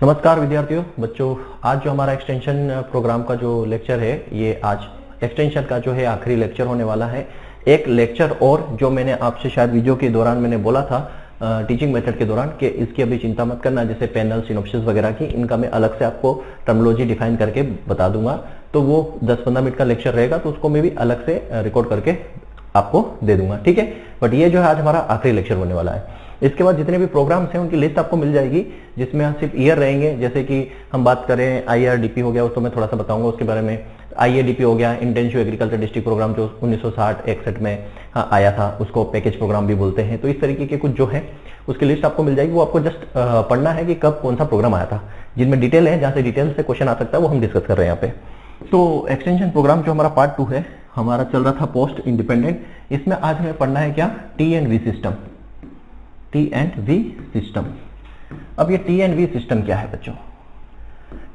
नमस्कार विद्यार्थियों, बच्चों। आज जो हमारा एक्सटेंशन प्रोग्राम का जो लेक्चर है, ये आज एक्सटेंशन का जो है आखिरी लेक्चर होने वाला है। एक लेक्चर और जो मैंने आपसे शायद वीडियो के दौरान मैंने बोला था टीचिंग मेथड के दौरान कि इसकी अभी चिंता मत करना, जैसे पैनल सिनॉप्सिस वगैरह की, इनका मैं अलग से आपको टर्मिनोलॉजी डिफाइन करके बता दूंगा। तो वो 10-15 मिनट का लेक्चर रहेगा, तो उसको मैं भी अलग से रिकॉर्ड करके आपको दे दूंगा, ठीक है। बट ये जो है आज हमारा आखिरी लेक्चर होने वाला है। इसके बाद जितने भी प्रोग्राम्स हैं उनकी लिस्ट आपको मिल जाएगी, जिसमें सिर्फ ईयर रहेंगे। जैसे कि हम बात करें IRDP हो गया, उसको मैं थोड़ा सा बताऊंगा उसके बारे में। IADP हो गया, इंटेंसिव एग्रीकल्चर डिस्ट्रिक्ट प्रोग्राम, जो 1960-61 में आया था, उसको पैकेज प्रोग्राम भी बोलते हैं। तो इस तरीके के कुछ जो है उसकी लिस्ट आपको मिल जाएगी। वो आपको जस्ट पढ़ना है कि कब कौन सा प्रोग्राम आया था, जिनमें डिटेल है, जहां से डिटेल से क्वेश्चन आ सकता है, वो हम डिस्कस कर रहे हैं यहाँ पे। तो एक्सटेंशन प्रोग्राम जो हमारा पार्ट 2 है, हमारा चल रहा था पोस्ट इंडिपेंडेंट। इसमें आज हमें पढ़ना है क्या, T&V सिस्टम। T&V system. अब ये T&V सिस्टम क्या है बच्चों?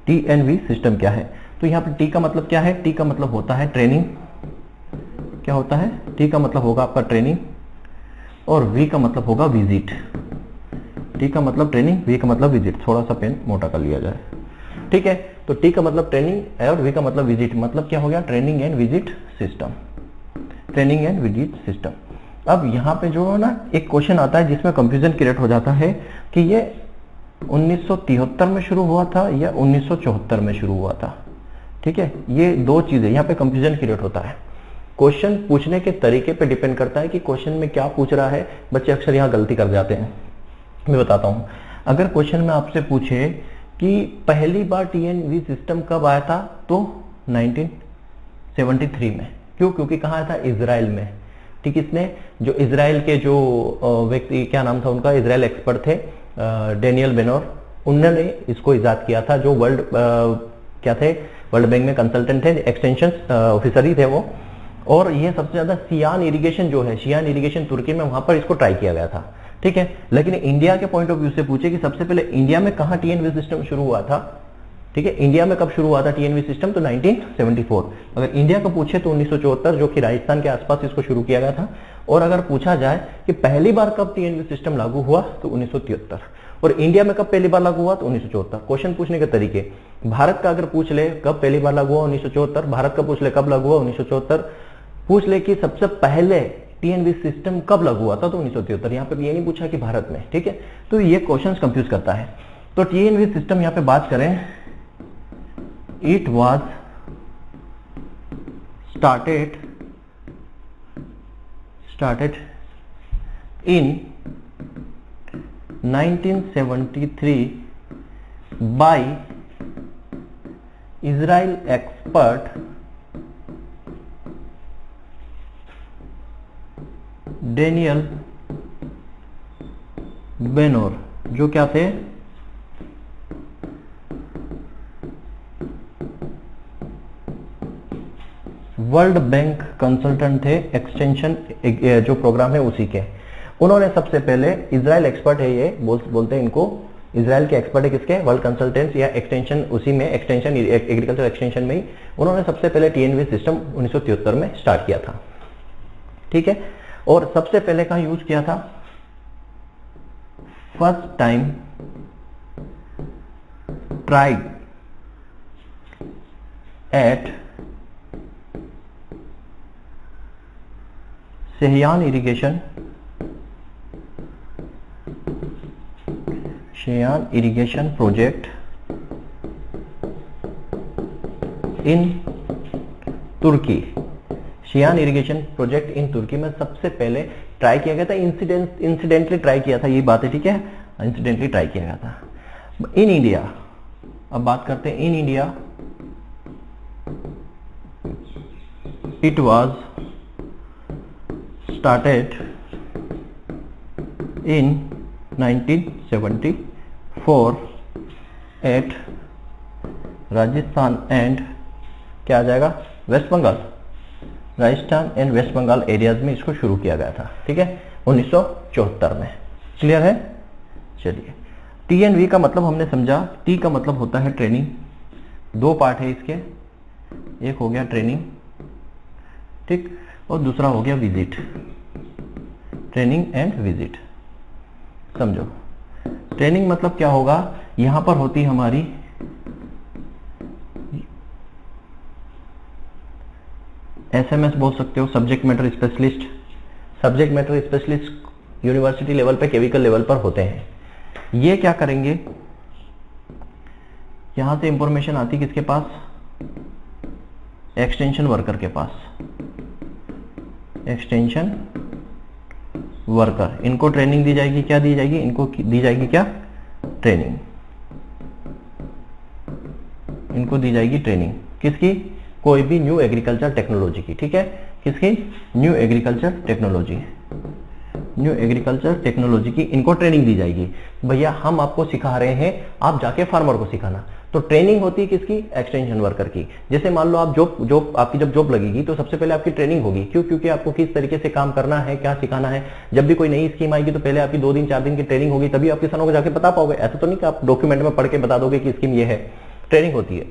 T&V सिस्टम क्या है? तो यहाँ पे T का मतलब क्या है? T का मतलब होता है ट्रेनिंग। क्या होता है? T का मतलब होगा आपका ट्रेनिंग, और V का मतलब होगा विजिट। T का मतलब ट्रेनिंग, V का मतलब विजिट। थोड़ा सा पेन मोटा कर लिया जाए, ठीक है। तो T का मतलब ट्रेनिंग और V का मतलब विजिट, मतलब क्या हो गया, training and visit system. Training and visit system. अब यहाँ पे जो है ना, एक क्वेश्चन आता है जिसमें कंफ्यूजन क्रिएट हो जाता है कि ये 1973 में शुरू हुआ था या 1974 में शुरू हुआ था, ठीक है। ये दो चीजें यहाँ पे कंफ्यूजन क्रिएट होता है। क्वेश्चन पूछने के तरीके पे डिपेंड करता है कि क्वेश्चन में क्या पूछ रहा है। बच्चे अक्सर यहाँ गलती कर जाते हैं, मैं बताता हूँ। अगर क्वेश्चन में आपसे पूछे कि पहली बार T&V सिस्टम कब आया था, तो 1973 में। क्यों? क्योंकि कहाँ आया था, इजराइल में, ठीक। इसने जो इजराइल के जो व्यक्ति, क्या नाम था उनका, इजराइल एक्सपर्ट थे डेनियल बेनोर, उन्होंने इसको इजाद किया था। जो वर्ल्ड क्या थे, वर्ल्ड बैंक में कंसल्टेंट थे, एक्सटेंशन ऑफिसर ही थे वो। और ये सबसे ज्यादा सियान इरिगेशन जो है, सियान इरिगेशन तुर्की में, वहां पर इसको ट्राई किया गया था, ठीक है। लेकिन इंडिया के पॉइंट ऑफ व्यू से पूछे कि सबसे पहले इंडिया में कहाँ T&V सिस्टम शुरू हुआ था, ठीक है, इंडिया में कब शुरू हुआ था T&V सिस्टम, तो 1974। अगर इंडिया को पूछे तो 1974, जो कि राजस्थान के आसपास इसको शुरू किया गया था। और अगर पूछा जाए कि पहली बार कब T&V सिस्टम लागू हुआ, तो 1973। और इंडिया में कब पहली बार लागू हुआ, तो 1974। क्वेश्चन पूछने के तरीके, भारत का अगर पूछ ले कब पहली बार लागू हुआ, 1974। भारत का पूछ ले कब लागू हुआ, 1974। पूछ ले कि सबसे पहले T&V सिस्टम कब लागू हुआ था, तो 1973। यहाँ पे ये नहीं पूछा कि भारत में, ठीक है। तो ये क्वेश्चन कंफ्यूज करता है। तो T&V सिस्टम यहाँ पे बात करें, it was started in 1973 by Israel expert Daniel बेनोर, जो क्या थे, वर्ल्ड बैंक कंसल्टेंट थे, एक्सटेंशन जो प्रोग्राम है उसी के। उन्होंने सबसे पहले, इजराइल एक्सपर्ट है ये, बोलते हैं इनको, इजराइल के एक्सपर्ट है किसके, वर्ल्ड कंसल्टेंट्स या एक्सटेंशन, उसी में एक्सटेंशन, एग्रीकल्चर एक्सटेंशन में ही उन्होंने सबसे पहले T&V सिस्टम 1973 में स्टार्ट किया था, ठीक है। और सबसे पहले कहां यूज किया था, first time tried at Seyhan irrigation project in Turkey. Seyhan irrigation project in Turkey में सबसे पहले ट्राई किया गया था। इंसिडेंटली ट्राई किया था, ये बात है, ठीक है, इंसिडेंटली ट्राई किया गया था। इन इंडिया, अब बात करते हैं in India, it was started in 1974 at Rajasthan and, क्या आ जाएगा, वेस्ट बंगाल, राजस्थान एंड वेस्ट बंगाल एरियाज में इसको शुरू किया गया था, ठीक है, 1974 में। क्लियर है? चलिए, T&V का मतलब हमने समझा। T का मतलब होता है ट्रेनिंग, दो पार्ट है इसके, एक हो गया ट्रेनिंग, ठीक, और दूसरा हो गया विजिट, ट्रेनिंग एंड विजिट। समझो, ट्रेनिंग मतलब क्या होगा, यहां पर होती हमारी एसएमएस बोल सकते हो, subject matter specialist. Subject matter specialist university level पे, केमिकल लेवल पर होते हैं। ये क्या करेंगे, यहां से इंफॉर्मेशन आती किसके पास, एक्सटेंशन वर्कर के पास। एक्सटेंशन वर्कर, इनको ट्रेनिंग दी जाएगी, क्या दी जाएगी, इनको दी जाएगी क्या, ट्रेनिंग। इनको दी जाएगी ट्रेनिंग किसकी, कोई भी न्यू एग्रीकल्चर टेक्नोलॉजी की, ठीक है, किसकी, new agriculture technology. New agriculture technology की इनको ट्रेनिंग दी जाएगी। भैया हम आपको सिखा रहे हैं, आप जाके फार्मर को सिखाना। तो ट्रेनिंग होती है किसकी, एक्सटेंशन वर्कर की। जैसे मान लो आप जॉब आपकी जब जॉब लगेगी तो सबसे पहले आपकी ट्रेनिंग होगी, क्यों, क्योंकि आपको किस तरीके से काम करना है, क्या सिखाना है। जब भी कोई नई स्कीम आएगी तो पहले आपकी 2 दिन 4 दिन की ट्रेनिंग होगी, तभी आप किसानों को जाके बता पाओगे। ऐसा तो नहीं कि आप डॉक्यूमेंट में पढ़ के बता दोगे कि स्कीम ये है, ट्रेनिंग होती है।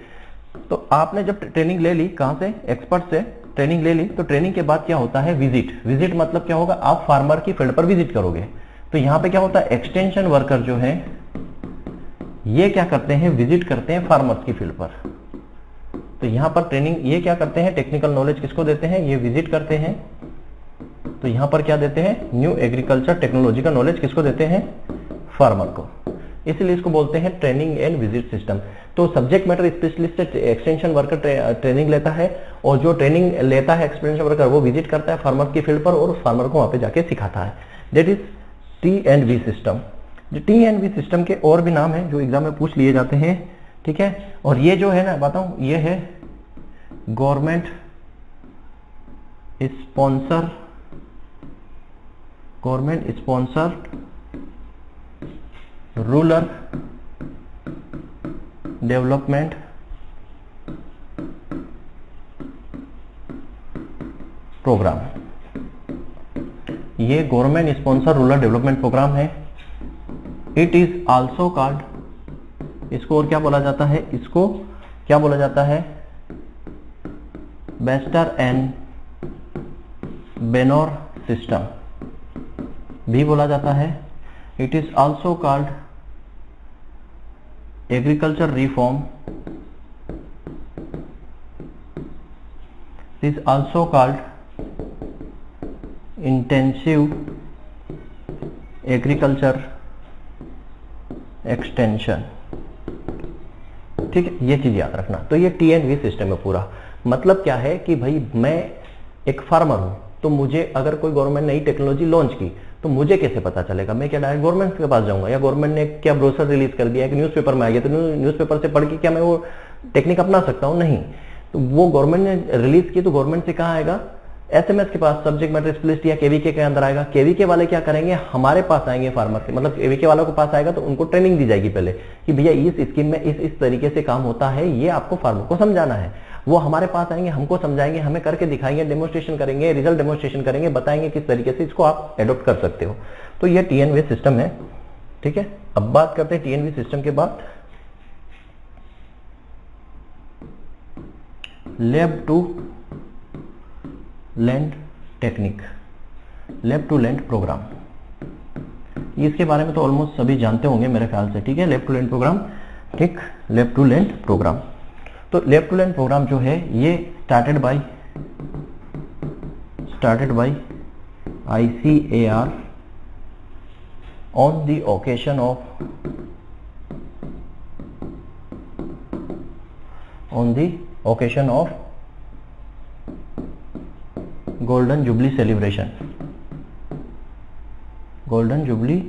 तो आपने जब ट्रेनिंग ले ली, कहां से, एक्सपर्ट से ट्रेनिंग ले ली, तो ट्रेनिंग के बाद क्या होता है, विजिट। विजिट मतलब क्या होगा, आप फार्मर की फील्ड पर विजिट करोगे। तो यहां पे क्या होता है, एक्सटेंशन वर्कर जो है ये क्या करते हैं, विजिट करते हैं फार्मर्स की फील्ड पर। तो यहां पर ट्रेनिंग ये क्या करते हैं, टेक्निकल नॉलेज किसको देते हैं, ये विजिट करते हैं। तो यहां पर क्या देते हैं, न्यू एग्रीकल्चर टेक्नोलॉजी का नॉलेज किसको देते हैं, फार्मर को। इसलिए इसको बोलते हैं ट्रेनिंग एंड विजिट सिस्टम। तो subject matter specialist extension worker training लेता है, और जो ट्रेनिंग लेता है एक्सटेंशन वर्कर वो विजिट करता है फार्मर की फील्ड पर और फार्मर को वहां पे जाके सिखाता है। That is T&V system. जो T&V सिस्टम के और भी नाम है जो एग्जाम में पूछ लिए जाते हैं, ठीक है। और ये जो है ना बताऊं, ये है government sponsor rural development program. ये government sponsor rural development program है। इट इज आल्सो कॉल्ड, इसको और क्या बोला जाता है, इसको क्या बोला जाता है, बेस्टर एंड बेनोर सिस्टम भी बोला जाता है। It is also called agriculture reform, it is also called intensive agriculture extension, ठीक है। ये चीज याद रखना। तो ये T&V सिस्टम है पूरा। मतलब क्या है कि भाई मैं एक फार्मर हूं, तो मुझे अगर कोई गवर्नमेंट नई टेक्नोलॉजी लॉन्च की तो मुझे कैसे पता चलेगा, मैं क्या डायरेक्ट गवर्नमेंट के पास जाऊंगा, या गवर्नमेंट ने क्या ब्रोशर रिलीज कर दिया है कि न्यूज़पेपर में आ गया तो न्यूज़पेपर से पढ़ के क्या मैं वो टेक्निक अपना सकता हूं, नहीं। तो वो गवर्नमेंट ने रिलीज की तो गवर्नमेंट से कहां आएगा, एसएमएस के पास, सब्जेक्ट मैटर स्पेशलिस्ट या केवीके के अंदर आएगा। केवीके वाले क्या करेंगे, हमारे पास आएंगे फार्मर के, मतलब केवीके वालों के पास आएगा तो उनको ट्रेनिंग दी जाएगी पहले कि भैया इस स्कीम में इस तरीके से काम होता है, ये आपको फार्मर को समझाना है। वो हमारे पास आएंगे, हमको समझाएंगे, हमें करके दिखाएंगे, डेमोन्स्ट्रेशन करेंगे, रिजल्ट डेमोन्स्ट्रेशन करेंगे, बताएंगे किस तरीके से इसको आप एडॉप्ट कर सकते हो। तो ये T&V सिस्टम है, ठीक है। अब बात करते हैं T&V सिस्टम के बाद lab to land technique, lab to land programme. इसके बारे में तो ऑलमोस्ट सभी जानते होंगे मेरे ख्याल से, ठीक है। लैब टू लैंड प्रोग्राम, ठीक, लैब टू लैंड प्रोग्राम। तो लैब टू लैंड प्रोग्राम जो है ये started by ICAR on the occasion of Golden Jubilee celebration, Golden Jubilee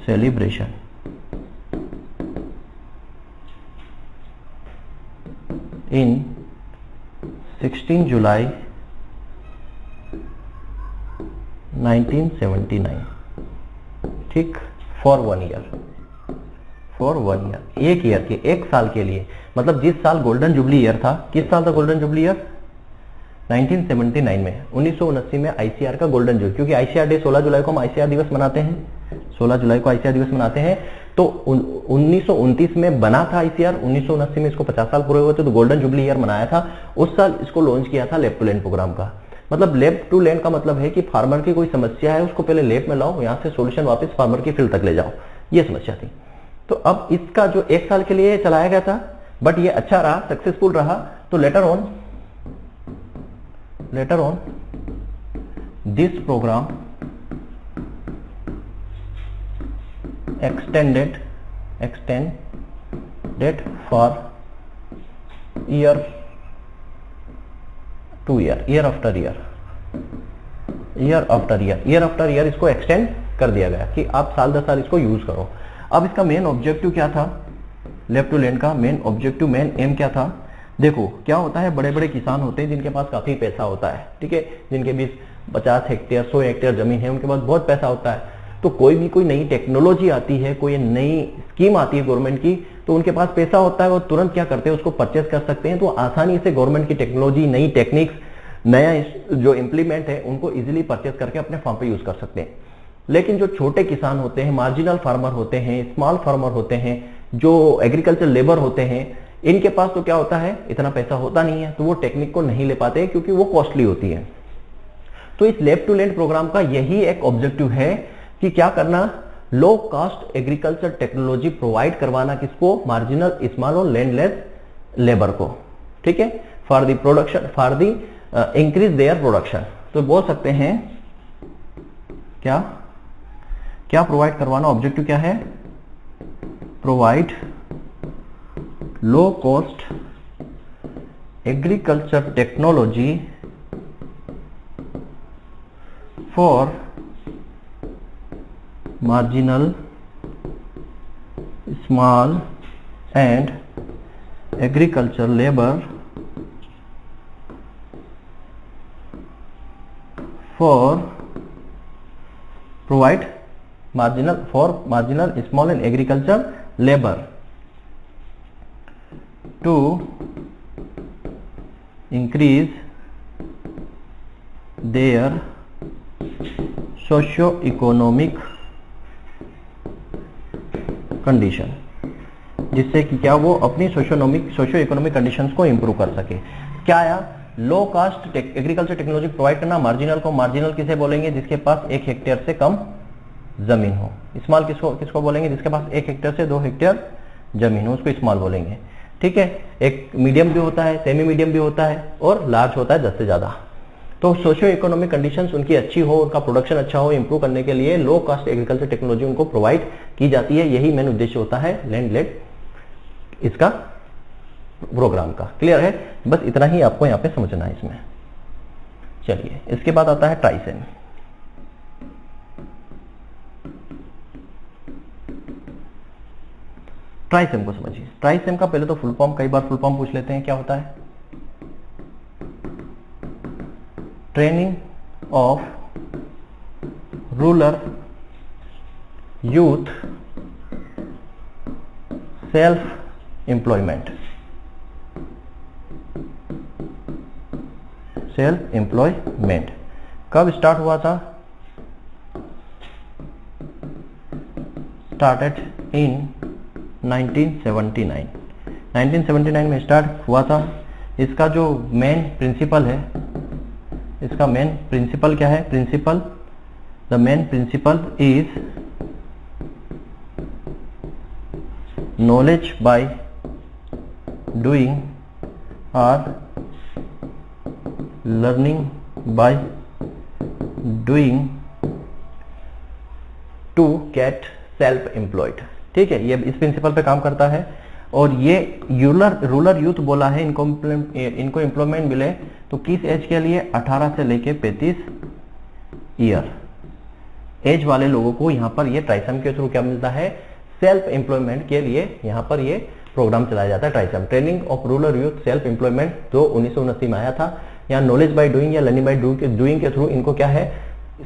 celebration in 16 July 1979, ठीक, फॉर 1 ईयर, एक ईयर के, एक साल के लिए। मतलब जिस साल गोल्डन जुबली ईयर था, किस साल था गोल्डन जुबली ईयर, 1979 में, 1979 में ICAR का गोल्डन जुबली, क्योंकि ICAR डे 16 जुलाई को हम ICAR दिवस मनाते हैं, 16 जुलाई को ICAR दिवस मनाते हैं। तो 1929 में बना था ICAR, 1979 में इसको 50 साल पूरे हुए थे, तो गोल्डन जुबली ईयर मनाया था। उस साल इसको लॉन्च किया था लैब टू लैंड प्रोग्राम का। मतलब लैब टू लैंड का मतलब है कि फार्मर की कोई समस्या है, उसको पहले लैब में लाओ, यहां से सॉल्यूशन वापस फार्मर की फील्ड तक ले जाओ, ये समस्या थी। तो अब इसका जो 1 साल के लिए चलाया गया था, बट ये अच्छा रहा, सक्सेसफुल रहा। तो later on this programme extended for year after year इसको एक्सटेंड कर दिया गया कि आप साल दर साल इसको यूज करो। अब इसका मेन ऑब्जेक्टिव क्या था, लेफ्ट टू लैंड का मेन ऑब्जेक्टिव, मेन एम क्या था? देखो क्या होता है, बड़े बड़े किसान होते हैं जिनके पास काफी पैसा होता है, ठीक है, जिनके बीच 50 हेक्टेयर 100 हेक्टेयर जमीन है, उनके पास बहुत पैसा होता है। तो कोई नई टेक्नोलॉजी आती है, कोई नई स्कीम आती है गवर्नमेंट की, तो उनके पास पैसा होता है, वो तुरंत क्या करते हैं, उसको परचेस कर सकते हैं। तो आसानी से गवर्नमेंट की टेक्नोलॉजी, नई टेक्निक्स, नया जो इंप्लीमेंट है, उनको इजीली परचेस करके अपने फार्म पे यूज कर सकते हैं। लेकिन जो छोटे किसान होते हैं, मार्जिनल फार्मर होते हैं, स्मॉल फार्मर होते हैं, जो एग्रीकल्चर लेबर होते हैं, इनके पास तो क्या होता है, इतना पैसा होता नहीं है, तो वो टेक्निक को नहीं ले पाते क्योंकि वो कॉस्टली होती है। तो इस लैब टू लैंड प्रोग्राम का यही एक ऑब्जेक्टिव है कि क्या करना, low cost agriculture technology provide करवाना, किसको, मार्जिनल स्मॉल और लैंडलेस लेबर को, ठीक है, for the production, for the increase their production. तो बोल सकते हैं क्या क्या प्रोवाइड करवाना, ऑब्जेक्टिव क्या है, provide low cost agriculture technology for marginal small and agriculture labor for provide marginal small and agriculture labor to increase their socio-economic condition, जिससे कि क्या वो अपनी सोशियो इकोनॉमिक कंडीशंस को इंप्रूव कर सके। क्या आया, लो कास्ट एग्रीकल्चर टेक्नोलॉजी प्रोवाइड करना। मार्जिनल को, मार्जिनल किसे बोलेंगे, जिसके पास 1 हेक्टेयर से कम जमीन हो। स्मॉल किसको बोलेंगे, जिसके पास 1 हेक्टेयर से 2 हेक्टेयर जमीन हो, उसको स्मॉल बोलेंगे, ठीक है। एक मीडियम भी होता है, सेमी मीडियम भी होता है, और लार्ज होता है 10 से ज्यादा। तो सोशियो इकोनॉमिक कंडीशंस उनकी अच्छी हो, उनका प्रोडक्शन अच्छा हो, इंप्रूव करने के लिए लो कॉस्ट एग्रीकल्चर टेक्नोलॉजी उनको प्रोवाइड की जाती है। यही मेन उद्देश्य होता है लैंड लेड इसका प्रोग्राम का। क्लियर है, बस इतना ही आपको यहां पे समझना है इसमें। चलिए, इसके बाद आता है ट्राइसेम। ट्राइसेम को समझिए। ट्राइसेम का पहले तो फुल फॉर्म, कई बार फुल फॉर्म पूछ लेते हैं, क्या होता है, training of rural youth self employment. कब स्टार्ट हुआ था, स्टार्टेड इन 1979। 1979 में स्टार्ट हुआ था। इसका जो मेन प्रिंसिपल है, इसका मेन प्रिंसिपल क्या है, principle, the main principle is knowledge by doing और learning by doing to get self employed. ठीक है, ये इस प्रिंसिपल पे काम करता है। और ये रूरल यूथ बोला है, इनको एम्प्लॉयमेंट मिले तो किस एज के लिए, 18 से लेके 35 ईयर एज वाले लोगों को यहाँ पर ये ट्राइसम के थ्रू क्या मिलता है, सेल्फ एम्प्लॉयमेंट के लिए यहाँ पर ये प्रोग्राम चलाया जाता है। TRYSEM training of rural youth self employment जो 1979 में आया था। यहाँ नॉलेज बाय डूइंग या लर्निंग बाय डूइंग के थ्रू इनको क्या है,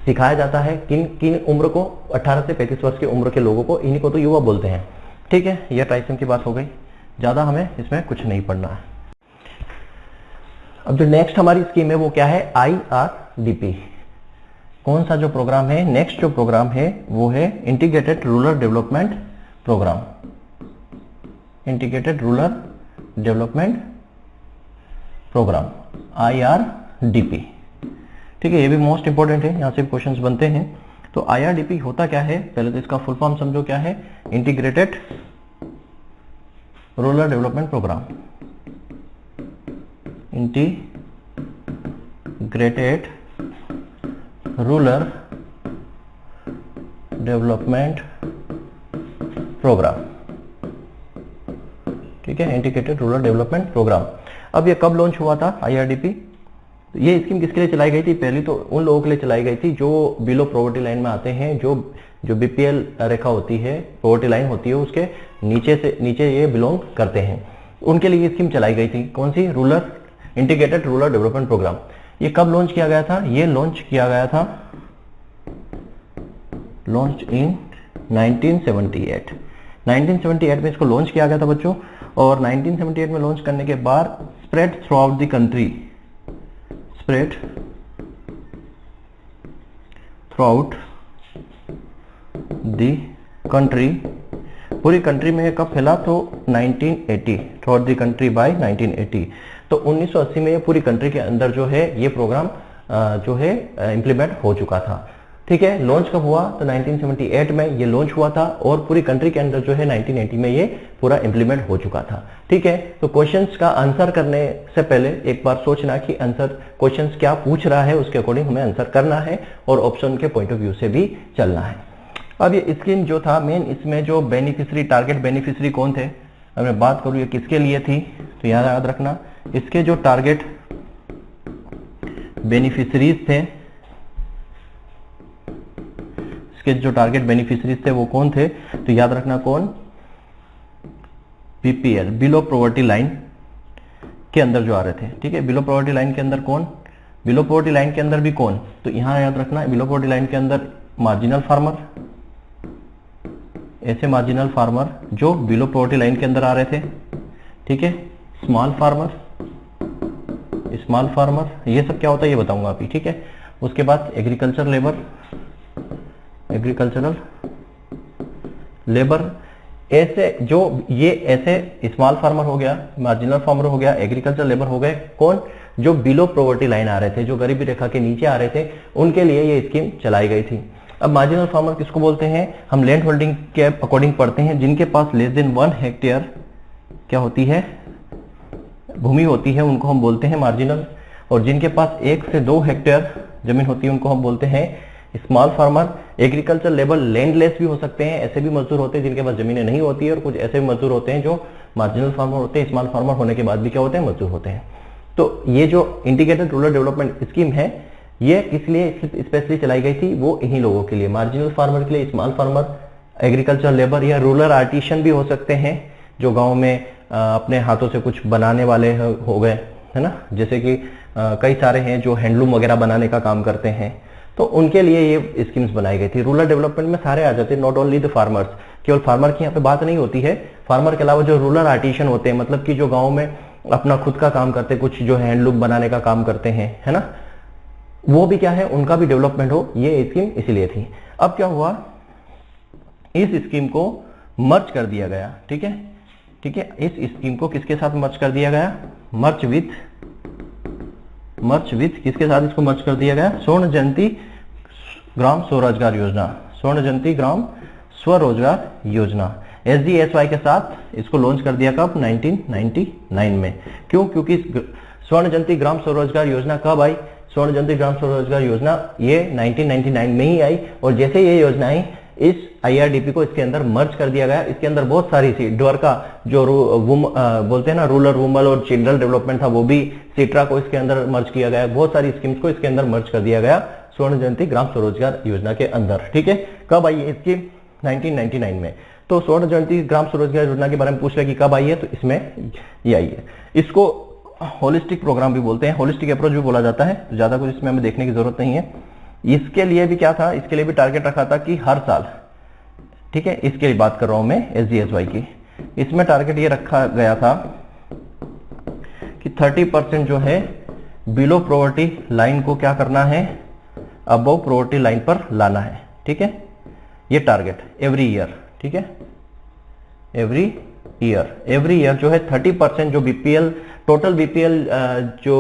सिखाया जाता है। किन उम्र को, 18 से 35 वर्ष की उम्र के लोगों को, इन्हीं को तो युवा बोलते हैं। ठीक है, यह ट्राइसम की बात हो गई, ज्यादा हमें इसमें कुछ नहीं पढ़ना है। अब जो नेक्स्ट हमारी स्कीम है वो क्या है, IRDP। कौन सा जो प्रोग्राम है, नेक्स्ट जो प्रोग्राम है वो है integrated rural development programme. Integrated rural development programme IRDP। ठीक है, ये भी मोस्ट इंपॉर्टेंट है, यहाँ से भी क्वेश्चंस बनते हैं। तो IRDP होता क्या है, पहले तो इसका फुल फॉर्म समझो क्या है, integrated rural development programme. Integrated rural development programme, ठीक है, इंटीग्रेटेड रूरल डेवलपमेंट प्रोग्राम। अब ये कब लॉन्च हुआ था IRDP? ये स्कीम किसके लिए चलाई गई थी? पहली तो उन लोगों के लिए चलाई गई थी जो बिलो पॉवर्टी लाइन में आते हैं, जो BPL रेखा होती है, पॉवर्टी लाइन होती है, उसके नीचे ये बिलोंग करते हैं, उनके लिए ये स्कीम चलाई गई थी। कौन सी? Rural integrated rural development program. ये कब लॉन्च किया गया था? ये लॉन्च किया गया था लॉन्च इन 1978। 1978 में इसको लॉन्च किया गया था बच्चों, और 1978 में लॉन्च करने के बाद spread through out the country, spread through out the country, पूरी कंट्री में कब फैला? तो 1980, through out the country bye 1980। तो 1980 में ये पूरी कंट्री के अंदर जो है ये प्रोग्राम जो है इंप्लीमेंट हो चुका था। ठीक है, लॉन्च कब हुआ? तो 1978 में ये लॉन्च हुआ था, और पूरी कंट्री के अंदर जो है 1980 में ये पूरा इंप्लीमेंट हो चुका था। ठीक है, तो क्वेश्चंस का आंसर करने से पहले एक बार सोचना कि आंसर क्वेश्चंस क्या पूछ रहा है, उसके अकॉर्डिंग हमें आंसर करना है, और ऑप्शन के पॉइंट ऑफ व्यू से भी चलना है। अब ये स्कीम जो था मेन, इसमें जो बेनिफिशियरी, टारगेट बेनिफिशियरी कौन थे? अब मैं बात करूँ ये किसके लिए थी, तो यहाँ याद रखना, इसके जो टारगेट बेनिफिशरीज थे, इसके जो टारगेट बेनिफिशरीज थे वो कौन थे? तो याद रखना कौन? BPL, बिलो पॉवर्टी लाइन के अंदर जो आ रहे थे। ठीक है, बिलो पॉवर्टी लाइन के अंदर कौन? बिलो पॉवर्टी लाइन के अंदर भी कौन? तो यहां याद रखना, बिलो पॉवर्टी लाइन के अंदर मार्जिनल फार्मर, ऐसे मार्जिनल फार्मर जो बिलो पॉवर्टी लाइन के अंदर आ रहे थे। ठीक है, स्मॉल फार्मर, ये सब क्या होता है ये बताऊंगा अभी। ठीक है, उसके बाद एग्रीकल्चर लेबर, एग्रीकल्चरल लेबर, ऐसे जो ये ऐसे स्मॉल फार्मर हो गया, मार्जिनल फार्मर हो गया, एग्रीकल्चर लेबर हो गए, कौन? जो बिलो पॉवर्टी लाइन आ रहे थे, जो गरीबी रेखा के नीचे आ रहे थे, उनके लिए ये स्कीम चलाई गई थी। अब मार्जिनल फार्मर किसको बोलते हैं? हम लैंड होल्डिंग के अकॉर्डिंग पढ़ते हैं, जिनके पास लेस देन 1 हेक्टेयर क्या होती है? भूमि होती है, उनको हम बोलते हैं मार्जिनल, और जिनके पास 1 से 2 हेक्टेयर जमीन होती है उनको हम बोलते हैं small farmer. Agriculture labour landless भी हो सकते हैं, ऐसे भी मजदूर होते हैं जिनके पास जमीनें नहीं होती है, और कुछ ऐसे भी मजदूर होते हैं जो मार्जिनल फार्मर होते हैं, स्मॉल फार्मर होने के बाद भी क्या होते हैं? मजदूर होते हैं। तो ये जो इंटीग्रेटेड रूरल डेवलपमेंट स्कीम है, ये किस लिए स्पेशली चलाई गई थी? वो इन्हीं लोगों के लिए, मार्जिनल फार्मर के लिए, स्मॉल फार्मर, एग्रीकल्चर लेबर, या रूरल आर्टिशन भी हो सकते हैं, जो गाँव में अपने हाथों से कुछ बनाने वाले हो गए, है ना, जैसे कि कई सारे हैं जो हैंडलूम वगैरह बनाने का काम करते हैं, तो उनके लिए ये स्कीम्स बनाई गई थी। रूरल डेवलपमेंट में सारे आ जाते हैं, नॉट ओनली द फार्मर्स, केवल फार्मर की यहाँ पे बात नहीं होती है, फार्मर के अलावा जो रूरल आर्टिशन होते हैं, मतलब कि जो गाँव में अपना खुद का काम करते हैं, कुछ जो हैंडलूम बनाने का काम करते हैं, है ना, वो भी क्या है, उनका भी डेवलपमेंट हो, ये स्कीम इसलिए थी। अब क्या हुआ, इस स्कीम को मर्ज कर दिया गया। ठीक है, इस स्कीम को किसके साथ मर्ज कर दिया गया? मर्ज विथ किसके साथ इसको मर्ज कर दिया गया? स्वर्ण जयंती ग्राम स्वरोजगार योजना, स्वर्ण जयंती ग्राम स्वरोजगार योजना, SGSY के साथ इसको लॉन्च कर दिया। कब? 1999 में। क्यों? क्योंकि स्वर्ण जयंती ग्राम स्वरोजगार योजना कब आई? स्वर्ण जयंती ग्राम स्वरोजगार योजना ये 1999 में ही आई, और जैसे ये योजना आई, इस IRDP को इसके अंदर मर्ज कर दिया गया। इसके अंदर बहुत सारी सी ड्वारका जो बोलते हैं ना, रूरल वुमन और चिल्ड्रन डेवलपमेंट था, वो भी सीट्रा को इसके अंदर मर्ज किया गया। बहुत सारी स्कीम्स को इसके अंदर मर्ज कर दिया गया स्वर्ण जयंती ग्राम स्वरोजगार योजना के अंदर। ठीक है, कब आई है स्कीम? 1999 में। तो स्वर्ण जयंती ग्राम स्वरोजगार योजना के बारे में पूछ रहे कि कब आई है, तो इसमें ये आई है। इसको होलिस्टिक प्रोग्राम भी बोलते हैं, होलिस्टिक अप्रोच भी बोला जाता है, तो ज्यादा कुछ इसमें हमें देखने की जरूरत नहीं है। इसके लिए भी क्या था? इसके लिए भी टारगेट रखा था कि हर साल, ठीक है, इसके लिए बात कर रहा हूं मैं SGSY की, इसमें टारगेट ये रखा गया था कि 30% जो है बिलो पॉवर्टी लाइन को क्या करना है? अबव पॉवर्टी लाइन पर लाना है। ठीक है, ये टारगेट एवरी ईयर। ठीक है, एवरी ईयर जो है 30% जो BPL, टोटल BPL जो